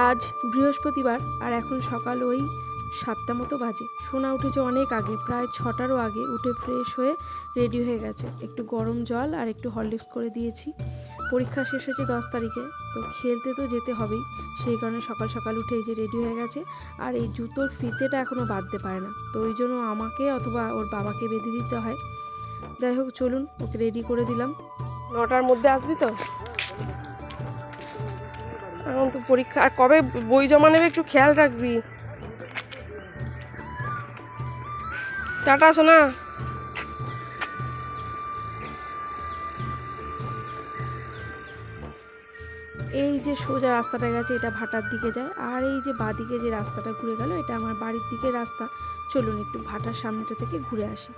আজ বৃহস্পতিবার আর এখন সকাল ওই 7টা মতো বাজে। সোনা উঠেছে অনেক আগে, প্রায় 6টারও আগে। উঠে ফ্রেশ হয়ে রেডি হয়ে গেছে। একটু গরম জল আর একটু হরলিক্স করে দিয়েছি। পরীক্ষা শেষ হয়েছে 10 তারিখে, তো খেলতে তো যেতে হবেই। সেই কারণে সকাল সকাল উঠে এই যে রেডি হয়ে গেছে। আর এই জুতোর ফিতেটা এখনও বাঁধতে পারে না, তো ওই জন্য আমাকে অথবা ওর বাবাকে বেঁধে দিতে হয়। যাই হোক, চলুন ওকে রেডি করে দিলাম। 9টার মধ্যে আসবি তো? এখন তো পরীক্ষা, আর কবে বই জমা নেবে একটু খেয়াল রাখবি। টাটা সোনা। এই যে সোজা রাস্তাটা গেছে, এটা ভাটার দিকে যায়। আর এই যে বাঁদিকে যে রাস্তাটা ঘুরে গেল, এটা আমার বাড়ির দিকে রাস্তা। চলুন একটু ভাটার সামনেটা থেকে ঘুরে আসি।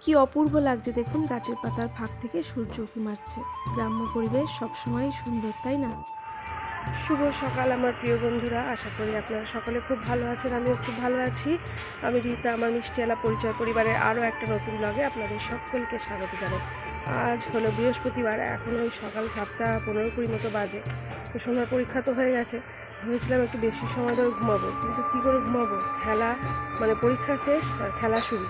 কি অপূর্ব লাগছে দেখুন, গাছের পাতার ফাঁক থেকে সূর্য উঁকি মারছে। গ্রাম্য পরিবেশ সবসময় সুন্দর, তাই না? শুভ সকাল আমার প্রিয় বন্ধুরা, আশা করি আপনারা সকলে খুব ভালো আছেন। আমিও খুব ভালো আছি। আমি রীতা, আমার মিষ্টিওয়ালা পরিচয় পরিবারের আরও একটা নতুন ব্লগে আপনাদের সকলকে স্বাগত জানাই। আজ হলো বৃহস্পতিবার, এখন ওই সকাল 7:15-20 মতো বাজে। তো সোনার পরীক্ষা তো হয়ে গেছে। ভেবেছিলাম একটু বেশি সময় ধরে ঘুমাবো, কিন্তু কী করে ঘুমাবো, খেলা মানে পরীক্ষা শেষ আর খেলা শুরু।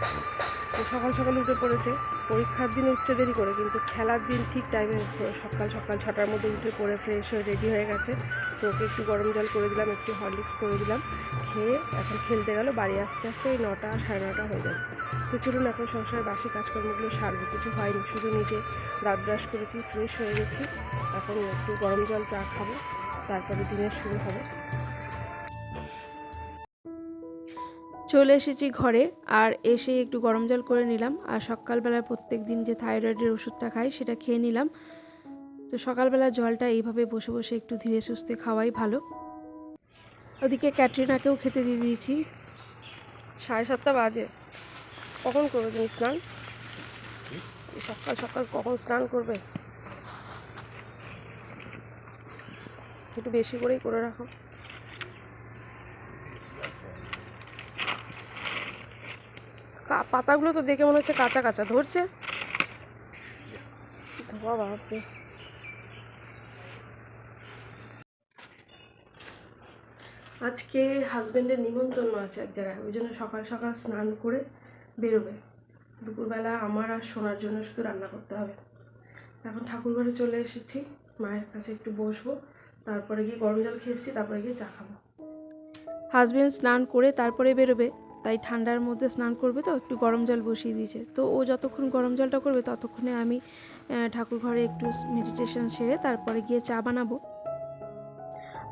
তো সকাল সকাল উঠে পড়েছে। পরীক্ষার দিন উঠছে দেরি করে, কিন্তু খেলার দিন ঠিক টাইমে সকাল সকাল 6টার মধ্যে উঠে পড়ে ফ্রেশ হয়ে রেডি হয়ে গেছে। তো ওকে একটু গরম জল করে দিলাম, একটু হরলিক্স করে দিলাম, খেয়ে এখন খেলতে গেল। বাড়ি আসতে আসতে ওই 9টা 9:30 হয়ে যাবে। তো চলুন এখন সংসারের বাসি কাজকর্মগুলো সারবো। কিছু হয়নি, শুধু নিজে দাঁত ব্রাশ করেছি, ফ্রেশ হয়ে গেছি। এখন একটু গরম জল চা খাবো, তারপরে দিনের শুরু হবে। চলে এসেছি ঘরে, আর এসে একটু গরম জল করে নিলাম। আর সকালবেলা প্রত্যেক দিন যে থাইরয়েডের ওষুধটা খাই সেটা খেয়ে নিলাম। তো সকালবেলা জলটা এইভাবে বসে বসে একটু ধীরে সুস্থে খাওয়াই ভালো। ওদিকে ক্যাটরিনাকেও খেতে দিয়ে দিয়েছি। 7:30 বাজে। কখন করবে তুমি স্নান? সকাল সকাল কখন স্নান করবে? একটু বেশি করেই করে রাখো। পাতাগুলো তো দেখে মনে হচ্ছে কাঁচা কাঁচা ধরছে। ধোয়া বাপরে। আজকে হাজব্যান্ডের নিমন্ত্রণ আছে এক জায়গায়, ওই জন্য সকাল সকাল স্নান করে বেরোবে। দুপুরবেলা আমার আর সোনার জন্য শুধু রান্না করতে হবে। এখন ঠাকুরঘরে চলে এসেছি, মায়ের কাছে একটু বসবো, তারপরে গিয়ে গরম জল খেয়ে এসেছি, তারপরে গিয়ে চা খাবো। হাজব্যান্ড স্নান করে তারপরে বেরোবে, তাই ঠান্ডার মধ্যে স্নান করবে, তো একটু গরম জল বসিয়ে দিয়েছে। তো ও যতক্ষণ গরম জলটা করবে ততক্ষণে আমি ঠাকুরঘরে একটু মেডিটেশন সেরে তারপরে গিয়ে চা বানাবো।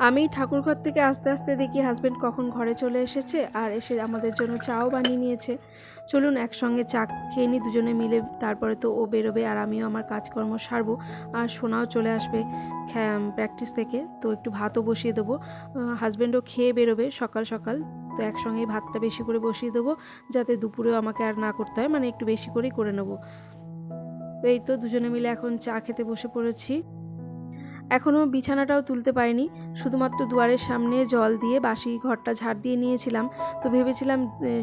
আমি ঠাকুরঘর থেকে আস্তে আস্তে দেখি হাজব্যান্ড কখন ঘরে চলে এসেছে, আর এসে আমাদের জন্য চাও বানিয়ে নিয়েছে। চলুন একসঙ্গে চা খেয়ে নিই দুজনে মিলে, তারপরে তো ও বেরোবে আর আমিও আমার কাজকর্ম সারবো। আর সোনাও চলে আসবে প্র্যাকটিস থেকে, তো একটু ভাতও বসিয়ে দেবো। হাজব্যান্ডও খেয়ে বেরোবে সকাল সকাল, তো একসঙ্গেই ভাতটা বেশি করে বসিয়ে দেবো, যাতে দুপুরেও আমাকে আর না করতে হয়, মানে একটু বেশি করেই করে নেবো। তো এই তো দুজনে মিলে এখন চা খেতে বসে পড়েছি। এখনও বিছানাটাও তুলতে পারিনি, শুধুমাত্র দুয়ারের সামনে জল দিয়ে বাসি ঘরটা ঝাড় দিয়ে নিয়েছিলাম। তো ভেবেছিলাম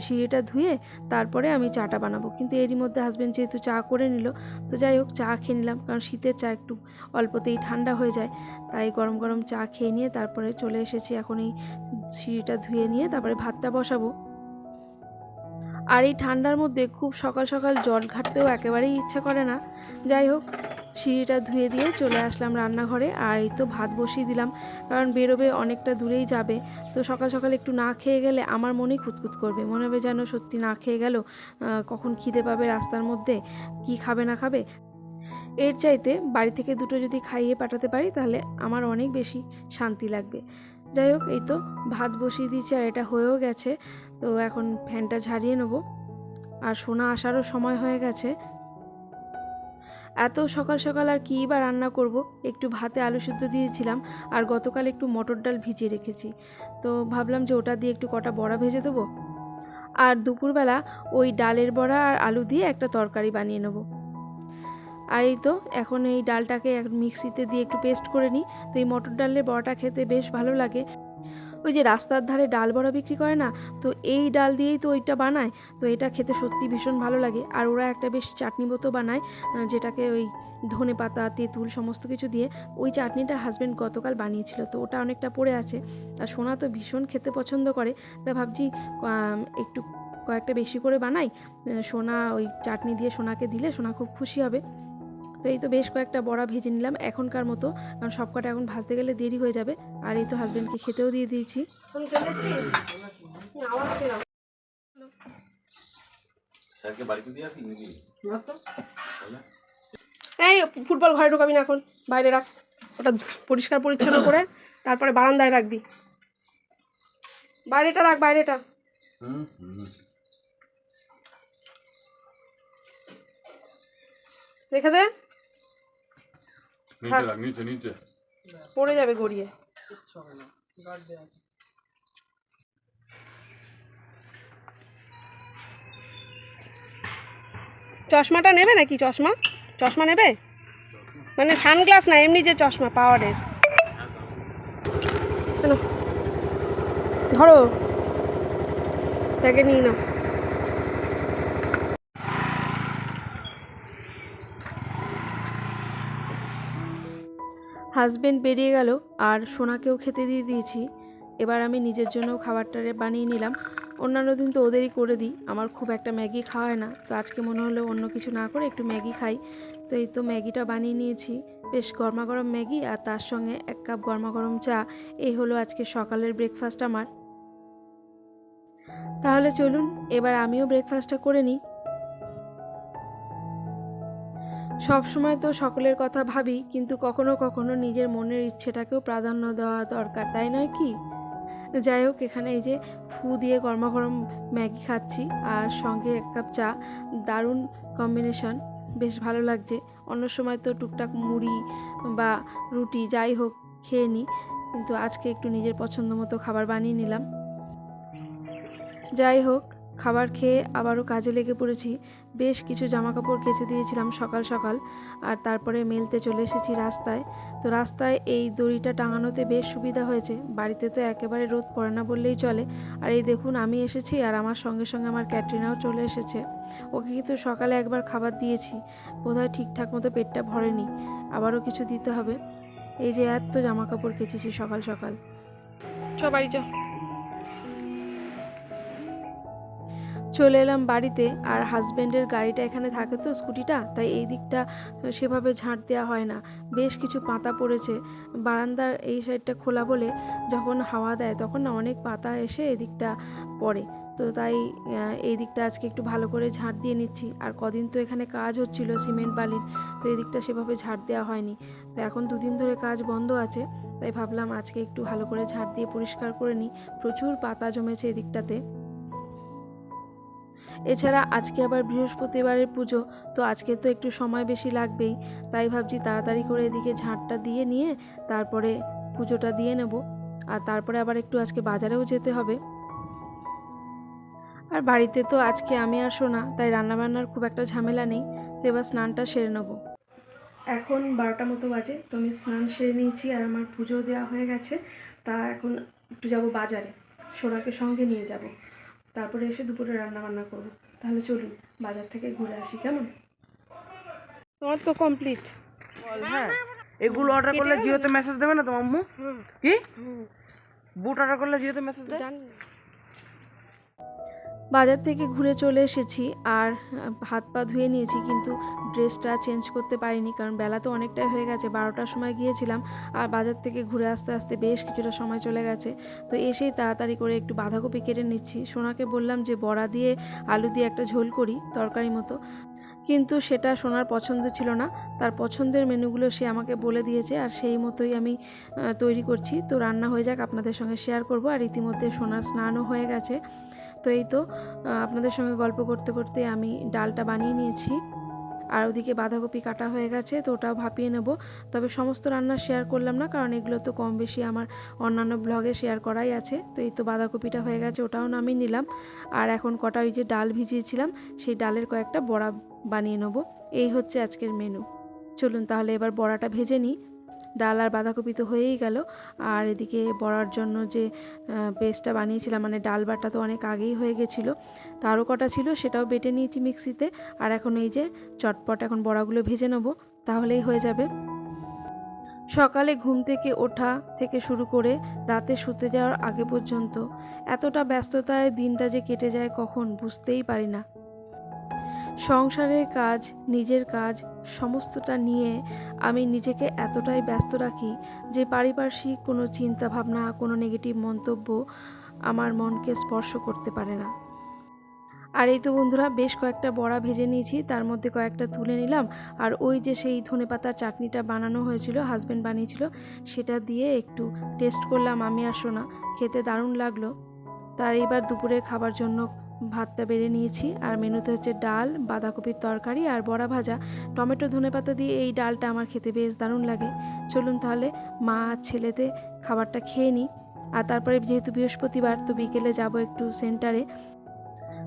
সিঁড়িটা ধুয়ে তারপরে আমি চাটা বানাবো, কিন্তু এরই মধ্যে হাজব্যান্ড যেহেতু চা করে নিল, তো যাই হোক চা খেয়ে নিলাম, কারণ শীতের চা একটু অল্পতেই ঠান্ডা হয়ে যায়। তাই গরম গরম চা খেয়ে নিয়ে তারপরে চলে এসেছি। এখন এই সিঁড়িটা ধুয়ে নিয়ে তারপরে ভাতটা বসাবো। আর এই ঠান্ডার মধ্যে খুব সকাল সকাল জল ঘাটতেও একেবারেই ইচ্ছা করে না। যাই হোক, সিঁড়িটা ধুয়ে দিয়ে চলে আসলাম রান্নাঘরে, আর এই তো ভাত বসিয়ে দিলাম, কারণ বেরোবে, অনেকটা দূরেই যাবে। তো সকাল সকাল একটু না খেয়ে গেলে আমার মনেই খুঁতখুত করবে, মনে হবে যেন সত্যি না খেয়ে গেল, কখন খিদে পাবে রাস্তার মধ্যে, কি খাবে না খাবে। এর চাইতে বাড়ি থেকে দুটো যদি খাইয়ে পাঠাতে পারি তাহলে আমার অনেক বেশি শান্তি লাগবে। যাই হোক, এই তো ভাত বসিয়ে দিয়েছি, আর এটা হয়েও গেছে। তো এখন ফ্যানটা ঝাড়িয়ে নেব, আর সোনা আসারও সময় হয়ে গেছে। এত সকাল সকাল আর কী বা রান্না করব, একটু ভাতে আলু সিদ্ধ দিয়েছিলাম, আর গতকাল একটু মটর ডাল ভিজিয়ে রেখেছি, তো ভাবলাম যে ওটা দিয়ে একটু কটা বড়া ভেজে দেবো। আর দুপুরবেলা ওই ডালের বড়া আর আলু দিয়ে একটা তরকারি বানিয়ে নেব। আর এই তো এখন এই ডালটাকে মিক্সিতে দিয়ে একটু পেস্ট করে নিই। তো এই মটর ডালের বড়াটা খেতে বেশ ভালো লাগে। ওই যে রাস্তার ধারে ডাল বড়া বিক্রি করে না, তো এই ডাল দিয়েই তো ওইটা বানায়। তো এটা খেতে সত্যি ভীষণ ভালো লাগে। আর ওরা একটা বেশ চাটনি মতো বানায়, যেটাকে ওই ধনে পাতা তেঁতুল সমস্ত কিছু দিয়ে। ওই চাটনিটা হাজব্যান্ড গতকাল বানিয়েছিল, তো ওটা অনেকটা পড়ে আছে। আর সোনা তো ভীষণ খেতে পছন্দ করে, তাই ভাবছি একটু কয়েকটা বেশি করে বানাই। সোনা ওই চাটনি দিয়ে সোনাকে দিলে সোনা খুব খুশি হবে। তো এই তো বেশ কয়েকটা বড়া ভেজে নিলাম এখনকার মতো, কারণ সব কটা এখন ভাজতে গেলে দেরি হয়ে যাবে। আর এই তো হাজব্যান্ডকে খেতেও দিয়ে দিয়েছি। এই ফুটবল ঘরে ঢোকাবি না এখন, বাইরে রাখ। ওটা পরিষ্কার পরিচ্ছন্ন করে তারপরে বারান্দায় রাখবি। বাইরেটা রাখ, বাইরেটা। রেখে দে, পড়ে যাবে গড়িয়ে। চশমাটা নেবে নাকি? চশমা চশমা নেবে? মানে সানগ্লাস না, এমনি যে চশমা পাওয়ারের। ধরো, ব্যাগে নিয়ে নাও। হাজব্যান্ড বেরিয়ে গেল আর সোনাকেও খেতে দিয়ে দিয়েছি। এবার আমি নিজের জন্য খাবারটা বানিয়ে নিলাম। অন্যান্য দিন তো ওদেরই করে দিই, আমার খুব একটা ম্যাগি খাওয়া হয় না, তো আজকে মনে হলো অন্য কিছু না করে একটু ম্যাগি খাই। তো এই তো ম্যাগিটা বানিয়ে নিয়েছি, বেশ গরমা গরম ম্যাগি, আর তার সঙ্গে 1 কাপ গরমা গরম চা। এই হলো আজকে সকালের ব্রেকফাস্ট আমার। তাহলে চলুন এবার আমিও ব্রেকফাস্টটা করে নিই। সব সময় তো সকলের কথা ভাবি, কিন্তু কখনো কখনো নিজের মনের ইচ্ছেটাকেও প্রাধান্য দেওয়া দরকার, তাই নয় কি? যাই হোক, এখানে এই যে ফু দিয়ে গরমা গরম ম্যাগি খাচ্ছি আর সঙ্গে 1 কাপ চা। দারুণ কম্বিনেশন, বেশ ভালো লাগছে। অন্য সময় তো টুকটাক মুড়ি বা রুটি যাই হোক খেয়ে নিই, কিন্তু আজকে একটু নিজের পছন্দ মতো খাবার বানিয়ে নিলাম। যাই হোক, খাবার খেয়ে আবারও কাজে লেগে পড়েছি। বেশ কিছু জামাকাপড় কেচে দিয়েছিলাম সকাল সকাল, আর তারপরে মেলতে চলে এসেছি রাস্তায়। তো রাস্তায় এই দড়িটা টাঙানোতে বেশ সুবিধা হয়েছে, বাড়িতে তো একেবারে রোদ পড়ে না বললেই চলে। আর এই দেখুন আমি এসেছি আর আমার সঙ্গে সঙ্গে আমার ক্যাটরিনাও চলে এসেছে। ওকে কিন্তু সকালে একবার খাবার দিয়েছি, বোধহয় ঠিকঠাক মতো পেটটা ভরেনি, আবারও কিছু দিতে হবে। এই যে এত জামাকাপড় কেচেছি সকাল সকাল। চ বাড়ি চ। চলে এলাম বাড়িতে, আর হাজব্যান্ডের গাড়িটা এখানে থাকে তো স্কুটিটা, তাই এই দিকটা সেভাবে ঝাঁট দেওয়া হয় না। বেশ কিছু পাতা পড়েছে, বারান্দার এই সাইডটা খোলা বলে যখন হাওয়া দেয় তখন না অনেক পাতা এসে এদিকটা পড়ে। তো তাই এই দিকটা আজকে একটু ভালো করে ঝাঁট দিয়ে নিচ্ছি। আর কদিন তো এখানে কাজ হচ্ছিল সিমেন্ট বালির, তো এই দিকটা সেভাবে ঝাঁট দেওয়া হয়নি। তো এখন 2 দিন ধরে কাজ বন্ধ আছে, তাই ভাবলাম আজকে একটু ভালো করে ঝাঁট দিয়ে পরিষ্কার করে নিই। প্রচুর পাতা জমেছে এদিকটাতে। এছাড়া আজকে আবার বৃহস্পতিবারের পুজো, তো আজকে তো একটু সময় বেশি লাগবেই, তাই ভাবছি তাড়াতাড়ি করে এদিকে ঝাঁটটা দিয়ে নিয়ে তারপরে পুজোটা দিয়ে নেব। আর তারপরে আবার একটু আজকে বাজারেও যেতে হবে। আর বাড়িতে তো আজকে আমি আর সোনা, তাই রান্নাবান্নার খুব একটা ঝামেলা নেই। তো এবার স্নানটা সেরে নেব। এখন 12টা মতো বাজে, তো আমি স্নান সেরে নিয়েছি আর আমার পুজো দেওয়া হয়ে গেছে। তা এখন একটু যাব বাজারে, সোনাকে সঙ্গে নিয়ে যাব, তারপরে এসে দুপুরে রান্না বান্না করব। তাহলে চলুন বাজার থেকে ঘুরে আসি, কেমন? তোমার তো কমপ্লিট। হ্যাঁ, এগুলো অর্ডার করলে জিওতে মেসেজ দেবে না তোমার আম্মু? কি বুট অর্ডার করলে জিওতে মেসেজ দেয়? জানি না। বাজার থেকে ঘুরে চলে এসেছি আর হাত পা ধুয়ে নিয়েছি, কিন্তু ড্রেসটা চেঞ্জ করতে পারিনি, কারণ বেলা তো অনেকটাই হয়ে গেছে। 12টার সময় গিয়েছিলাম, আর বাজার থেকে ঘুরে আসতে আসতে বেশ কিছুটা সময় চলে গেছে। তো এসেই তাড়াতাড়ি করে একটু বাঁধাকপি কেটে নিচ্ছি। সোনাকে বললাম যে বড়া দিয়ে আলু দিয়ে একটা ঝোল করি তরকারি মতো, কিন্তু সেটা সোনার পছন্দ ছিল না। তার পছন্দের মেনুগুলো সে আমাকে বলে দিয়েছে, আর সেই মতোই আমি তৈরি করছি। তো রান্না হয়ে যাক, আপনাদের সঙ্গে শেয়ার করব। আর ইতিমধ্যে সোনার স্নানও হয়ে গেছে। তো এই তো আপনাদের সঙ্গে গল্প করতে করতে আমি ডালটা বানিয়ে নিয়েছি, আর ওদিকে বাঁধাকপি কাটা হয়ে গেছে, তো ওটাও ভাপিয়ে নেব। তবে সমস্ত রান্না শেয়ার করলাম না, কারণ এগুলো তো কম বেশি আমার অন্যান্য ব্লগে শেয়ার করাই আছে। তো এই তো বাঁধাকপিটা হয়ে গেছে, ওটাও নামিয়ে নিলাম। আর এখন কটা ওই যে ডাল ভিজিয়েছিলাম, সেই ডালের কয়েকটা বড়া বানিয়ে নেব। এই হচ্ছে আজকের মেনু। চলুন তাহলে এবার বড়াটা ভেজে নিই। ডাল আর বাঁধাকপি তো হয়েই গেল। আর এদিকে বড়ার জন্য যে পেস্টটা বানিয়েছিলাম, মানে ডাল বাটা তো অনেক আগেই হয়ে গেছিলো, তারও কটা ছিল, সেটাও বেটে নিয়েছি মিক্সিতে। আর এখন এই যে চটপট এখন বড়াগুলো ভেজে নেবো, তাহলেই হয়ে যাবে। সকালে ঘুম থেকে ওঠা থেকে শুরু করে রাতে শুতে যাওয়ার আগে পর্যন্ত এতটা ব্যস্ততায় দিনটা যে কেটে যায় কখন বুঝতেই পারি না। সংসারের কাজ, নিজের কাজ সমস্তটা নিয়ে আমি নিজেকে এতটাই ব্যস্ত রাখি যে পারিপার্শ্বিক কোনো চিন্তা ভাবনা, কোনো নেগেটিভ মন্তব্য আমার মনকে স্পর্শ করতে পারে না। আর এই তো বন্ধুরা, বেশ কয়েকটা বড়া ভেজে নিয়েছি, তার মধ্যে কয়েকটা তুলে নিলাম। আর ওই যে সেই ধনেপাতার চাটনিটা বানানো হয়েছিল, হাজব্যান্ড বানিয়েছিল, সেটা দিয়ে একটু টেস্ট করলাম আমি আর সোনা, খেতে দারুণ লাগলো। তার এইবার দুপুরে খাবার জন্য ভাতটা বেড়ে নিয়েছি। আর মেনুতে হচ্ছে ডাল, বাঁধাকপির তরকারি আর বড়া ভাজা। টমেটো ধনেপাতা দিয়ে এই ডালটা আমার খেতে বেশ দারুণ লাগে। চলুন তাহলে মা আর ছেলেতে খাবারটা খেয়ে নিই। আর তারপরে যেহেতু বৃহস্পতিবার, তো বিকেলে যাব একটু সেন্টারে।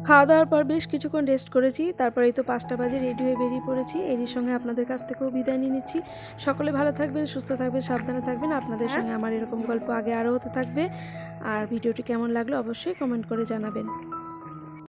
খাওয়া দাওয়ার পর বেশ কিছুক্ষণ রেস্ট করেছি, তারপরেই তো 5টা বাজে রেডি হয়ে বেরিয়ে পড়েছি। এরই সঙ্গে আপনাদের কাছ থেকেও বিদায় নিয়ে নিচ্ছি। সকলে ভালো থাকবেন, সুস্থ থাকবেন, সাবধানে থাকবেন। আপনাদের সঙ্গে আমার এরকম গল্প আগে আরও হতে থাকবে। আর ভিডিওটি কেমন লাগলো অবশ্যই কমেন্ট করে জানাবেন।